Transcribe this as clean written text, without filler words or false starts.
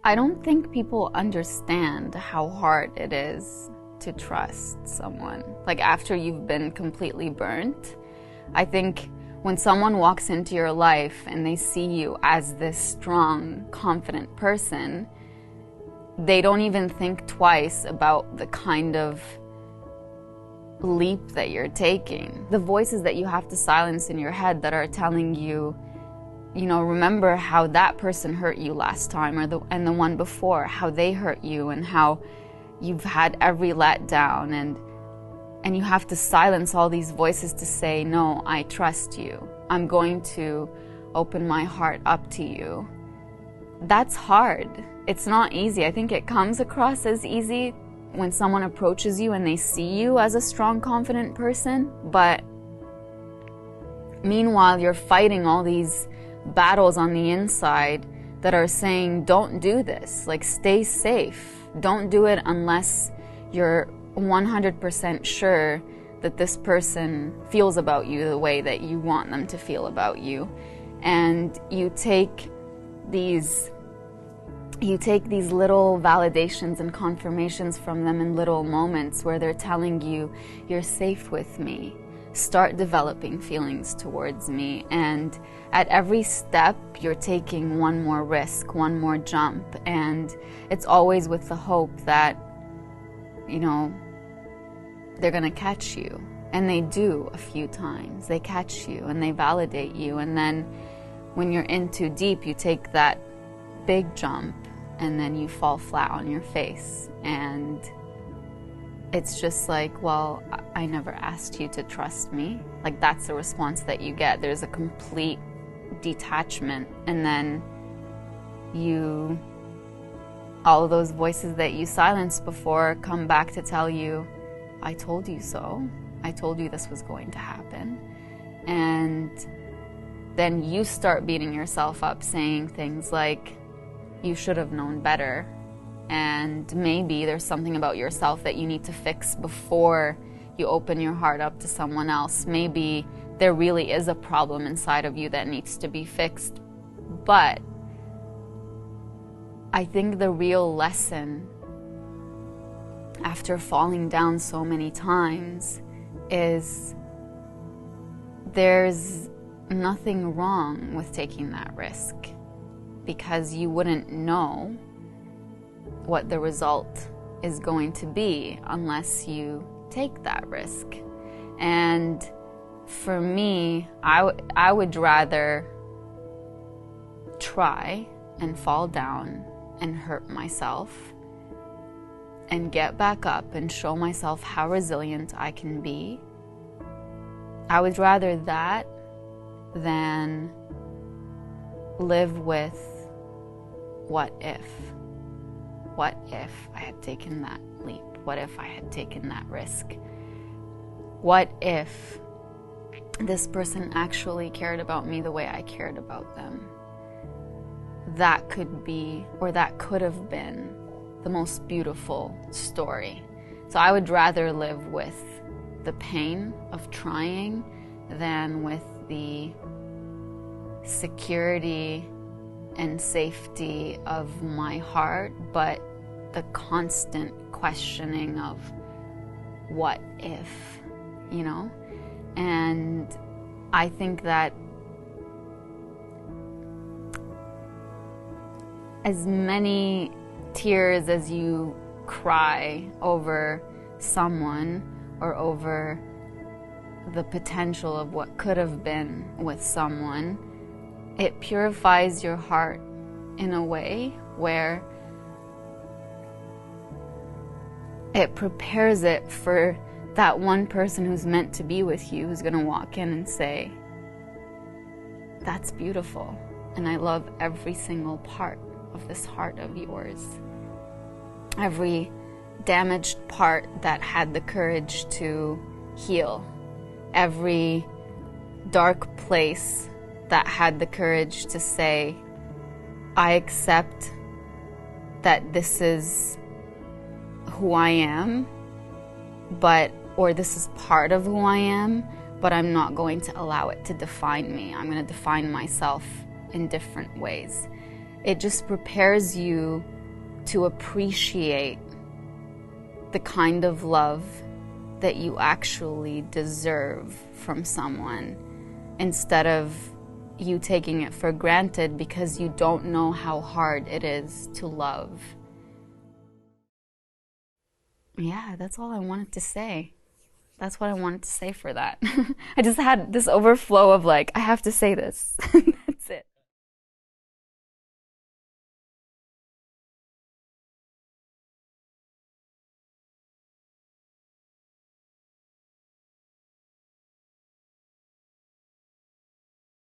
I don't think people understand how hard it is to trust someone. Like after you've been completely burnt, I think when someone walks into your life and they see you as this strong, confident person, they don't even think twice about the kind of leap that you're taking. The voices that you have to silence in your head that are telling you, remember how that person hurt you last time, and the one before, how they hurt you, and how you've had every letdown, and you have to silence all these voices to say, no, I trust you. I'm going to open my heart up to you. That's hard. It's not easy. I think it comes across as easy when someone approaches you and they see you as a strong, confident person, but meanwhile, you're fighting all these battles on the inside that are saying, don't do this, like stay safe. Don't do it unless you're 100% sure that this person feels about you the way that you want them to feel about you. And you take these little validations and confirmations from them in little moments where they're telling you, you're safe with me. Start developing feelings towards me. And at every step, you're taking one more risk, one more jump. And it's always with the hope that, they're going to catch you. And they do a few times. They catch you and they validate you. And then when you're in too deep, you take that big jump and then you fall flat on your face. And it's just like, well, I never asked you to trust me. Like, that's the response that you get. There's a complete detachment. And then all of those voices that you silenced before come back to tell you, I told you so. I told you this was going to happen. And then you start beating yourself up, saying things like, you should have known better. And maybe there's something about yourself that you need to fix before you open your heart up to someone else. Maybe there really is a problem inside of you that needs to be fixed. But I think the real lesson after falling down so many times is there's nothing wrong with taking that risk, because you wouldn't know what the result is going to be unless you take that risk. And for me, I would rather try and fall down and hurt myself and get back up and show myself how resilient I can be. I would rather that than live with what if. What if I had taken that leap? What if I had taken that risk? What if this person actually cared about me the way I cared about them? That could be, or that could have been, the most beautiful story. So I would rather live with the pain of trying than with the security and safety of my heart, but the constant questioning of what if, And I think that as many tears as you cry over someone or over the potential of what could have been with someone, it purifies your heart in a way where it prepares it for that one person who's meant to be with you, who's going to walk in and say, that's beautiful, and I love every single part of this heart of yours. Every damaged part that had the courage to heal. Every dark place that had the courage to say, I accept that this is who I am, or this is part of who I am, but I'm not going to allow it to define me. I'm going to define myself in different ways. It just prepares you to appreciate the kind of love that you actually deserve from someone, instead of you taking it for granted because you don't know how hard it is to love. Yeah, that's all I wanted to say. That's what I wanted to say for that. I just had this overflow of like, I have to say this.